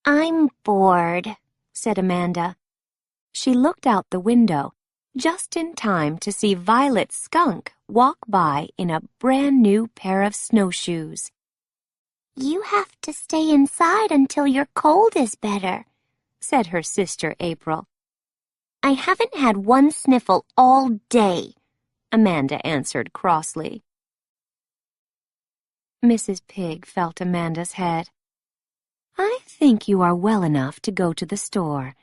"I'm bored," said Amanda. She looked out the window just in time to see Violet Skunk walk by in a brand-new pair of snowshoes. "You have to stay inside until your cold is better," said her sister April. "I haven't had one sniffle all day," Amanda answered crossly. Mrs. Pig felt Amanda's head. "I think you are well enough to go to the store.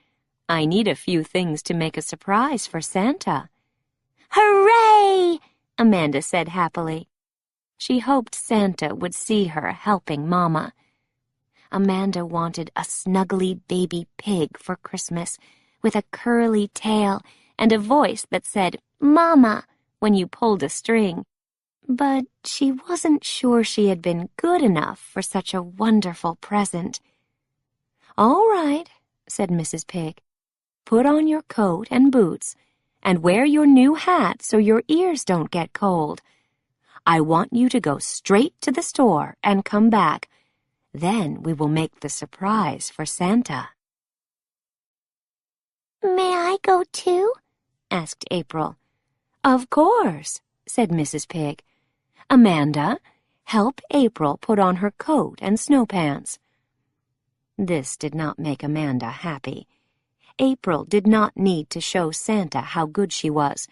I need a few things to make a surprise for Santa." "Hooray!" Amanda said happily. She hoped Santa would see her helping Mama. Amanda wanted a snuggly baby pig for Christmas, with a curly tail and a voice that said, "Mama," when you pulled a string. But she wasn't sure she had been good enough for such a wonderful present. "All right," said Mrs. Pig. "Put on your coat and boots, and wear your new hat so your ears don't get cold. I want you to go straight to the store and come back. Then we will make the surprise for Santa." "May I go too?" asked April. "Of course," said Mrs. Pig. "Amanda, help April put on her coat and snow pants." This did not make Amanda happy. April did not need to show Santa how good she was.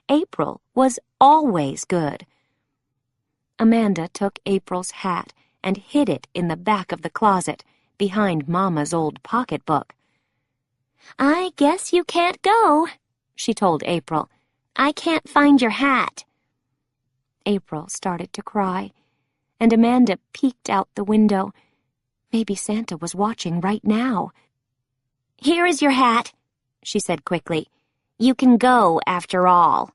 April was always good. Amanda took April's hat and hid it in the back of the closet, behind Mama's old pocketbook. "I guess you can't go," she told April. "I can't find your hat." April started to cry, and Amanda peeked out the window. Maybe Santa was watching right now. "Here is your hat," she said quickly. "You can go after all."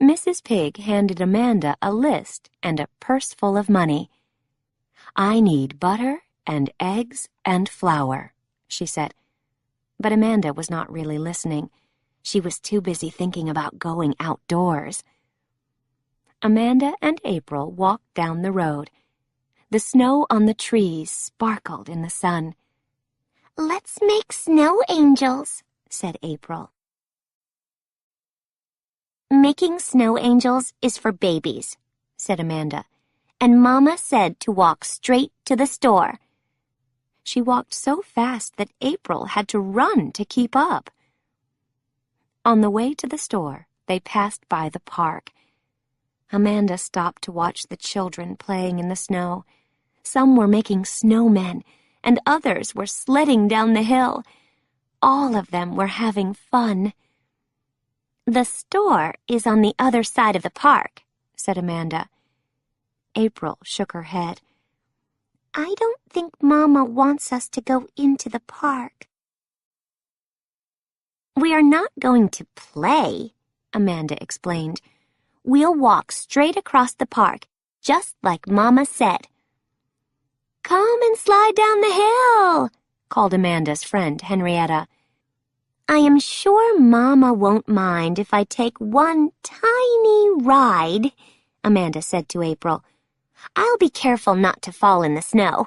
Mrs. Pig handed Amanda a list and a purse full of money. "I need butter and eggs and flour," she said. But Amanda was not really listening. She was too busy thinking about going outdoors. Amanda and April walked down the road. The snow on the trees sparkled in the sun. "Let's make snow angels," said April. "Making snow angels is for babies," said Amanda, "and Mama said to walk straight to the store." She walked so fast that April had to run to keep up. On the way to the store, they passed by the park. Amanda stopped to watch the children playing in the snow. Some were making snowmen, and others were sledding down the hill. All of them were having fun. "The store is on the other side of the park," said Amanda. April shook her head. "I don't think Mama wants us to go into the park." "We are not going to play," Amanda explained. "We'll walk straight across the park, just like Mama said." "Come and slide down the hill," called Amanda's friend Henrietta. "I am sure Mama won't mind if I take one tiny ride," Amanda said to April. "I'll be careful not to fall in the snow."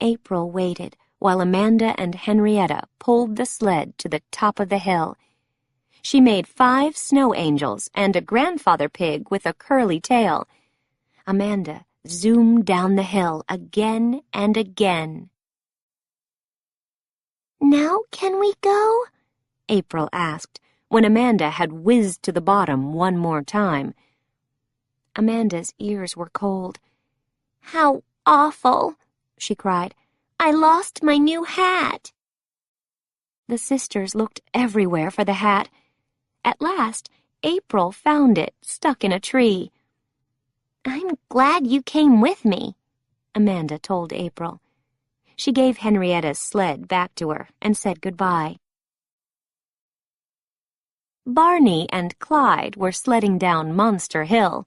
April waited while Amanda and Henrietta pulled the sled to the top of the hill. She made 5 snow angels and a grandfather pig with a curly tail. Amanda zoomed down the hill again and again. "Now can we go?" April asked, when Amanda had whizzed to the bottom one more time. Amanda's ears were cold. "How awful!" she cried. "I lost my new hat." The sisters looked everywhere for the hat. At last, April found it stuck in a tree. "I'm glad you came with me," Amanda told April. She gave Henrietta's sled back to her and said goodbye. Barney and Clyde were sledding down Monster Hill.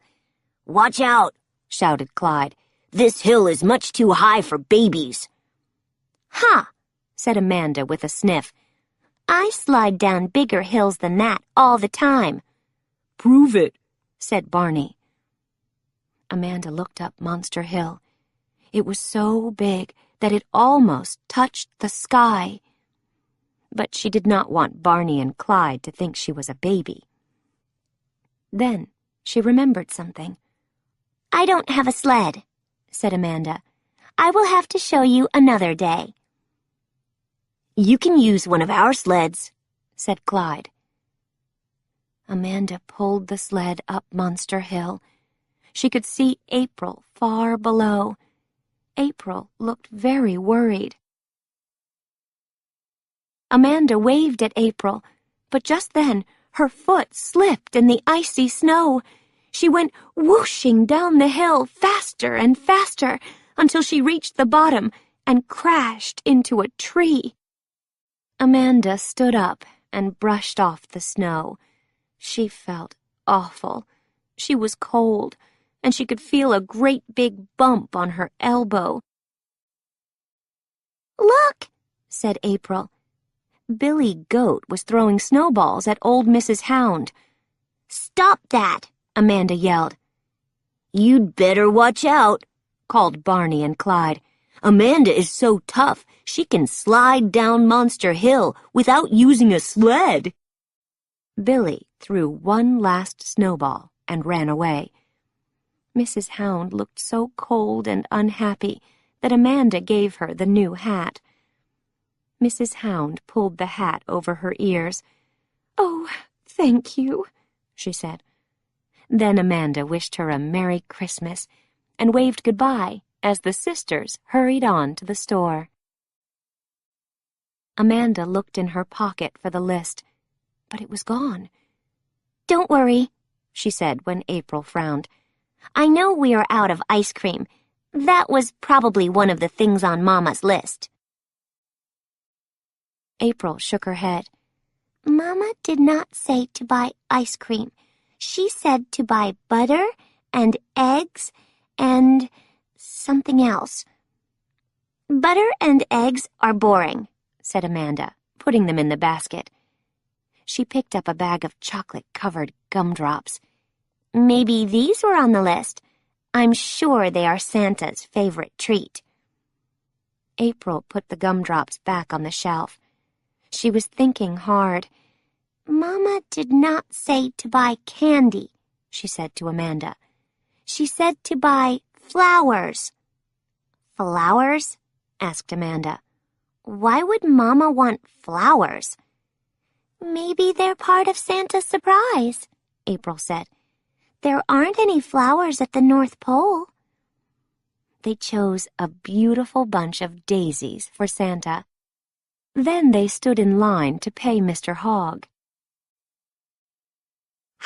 "Watch out!" shouted Clyde. "This hill is much too high for babies." "Ha!" said Amanda with a sniff. "I slide down bigger hills than that all the time." "Prove it," said Barney. Amanda looked up Monster Hill. It was so big that it almost touched the sky. But she did not want Barney and Clyde to think she was a baby. Then she remembered something. "I don't have a sled," said Amanda. "I will have to show you another day." "You can use one of our sleds," said Clyde. Amanda pulled the sled up Monster Hill. She could see April far below. April looked very worried. Amanda waved at April, but just then her foot slipped in the icy snow. She went whooshing down the hill faster and faster until she reached the bottom and crashed into a tree. Amanda stood up and brushed off the snow. She felt awful. She was cold, and she could feel a great big bump on her elbow. "Look," said April. Billy Goat was throwing snowballs at old Mrs. Hound. "Stop that," Amanda yelled. "You'd better watch out," called Barney and Clyde. "Amanda is so tough, she can slide down Monster Hill without using a sled." Billy threw one last snowball and ran away. Mrs. Hound looked so cold and unhappy that Amanda gave her the new hat. Mrs. Hound pulled the hat over her ears. "Oh, thank you," she said. Then Amanda wished her a Merry Christmas and waved goodbye as the sisters hurried on to the store. Amanda looked in her pocket for the list, but it was gone. "Don't worry," she said when April frowned. "I know we are out of ice cream. That was probably one of the things on Mama's list." April shook her head. "Mama did not say to buy ice cream. She said to buy butter and eggs and something else." "Butter and eggs are boring," said Amanda, putting them in the basket. She picked up a bag of chocolate-covered gumdrops. "Maybe these were on the list. I'm sure they are Santa's favorite treat." April put the gumdrops back on the shelf. She was thinking hard. "Mama did not say to buy candy," she said to Amanda. "She said to buy flowers." "Flowers?" asked Amanda. "Why would Mama want flowers?" "Maybe they're part of Santa's surprise," April said. "There aren't any flowers at the North Pole." They chose a beautiful bunch of daisies for Santa. Then they stood in line to pay Mr. Hogg.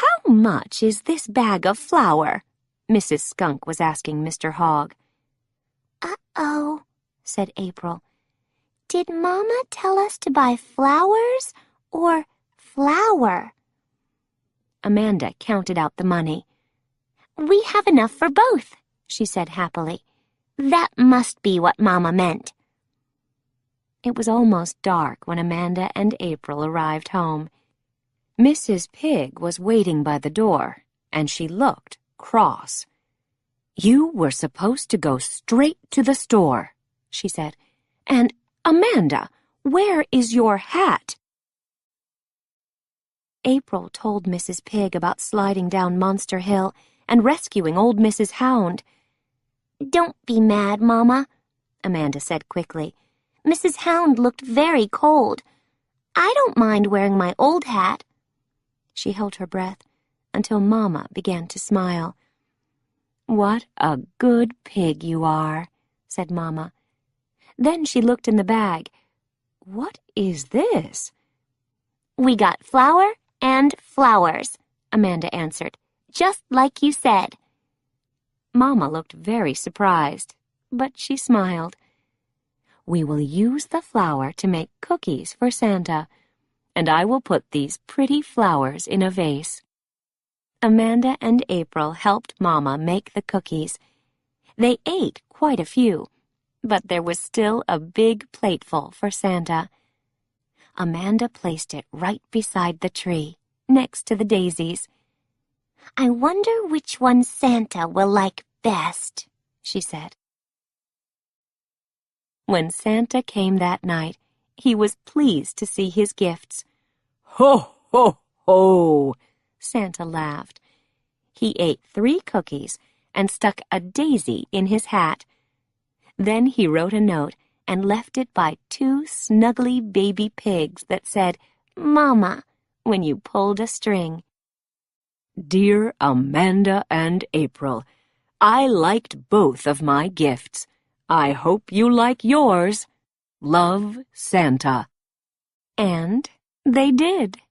"How much is this bag of flour?" Mrs. Skunk was asking Mr. Hogg. "Uh-oh," said April. "Did Mama tell us to buy flowers or flour?" Amanda counted out the money. "We have enough for both," she said happily. "That must be what Mama meant." It was almost dark when Amanda and April arrived home. Mrs. Pig was waiting by the door, and she looked cross. "You were supposed to go straight to the store," she said. "And, Amanda, where is your hat?" April told Mrs. Pig about sliding down Monster Hill and rescuing old Mrs. Hound. "Don't be mad, Mama," Amanda said quickly. "Mrs. Hound looked very cold. I don't mind wearing my old hat." She held her breath until Mama began to smile. "What a good pig you are," said Mama. Then she looked in the bag. "What is this?" "We got flour and flowers," Amanda answered, "just like you said." Mama looked very surprised, but she smiled. "We will use the flour to make cookies for Santa, and I will put these pretty flowers in a vase." Amanda and April helped Mama make the cookies. They ate quite a few, but there was still a big plateful for Santa. Amanda placed it right beside the tree, next to the daisies. "I wonder which one Santa will like best," she said. When Santa came that night, he was pleased to see his gifts. Ho, ho, ho! Santa laughed. He ate 3 cookies and stuck a daisy in his hat. Then he wrote a note and left it by 2 snuggly baby pigs that said, "Mama," when you pulled a string. Dear Amanda and April, I liked both of my gifts. I hope you like yours. Love, Santa. And they did.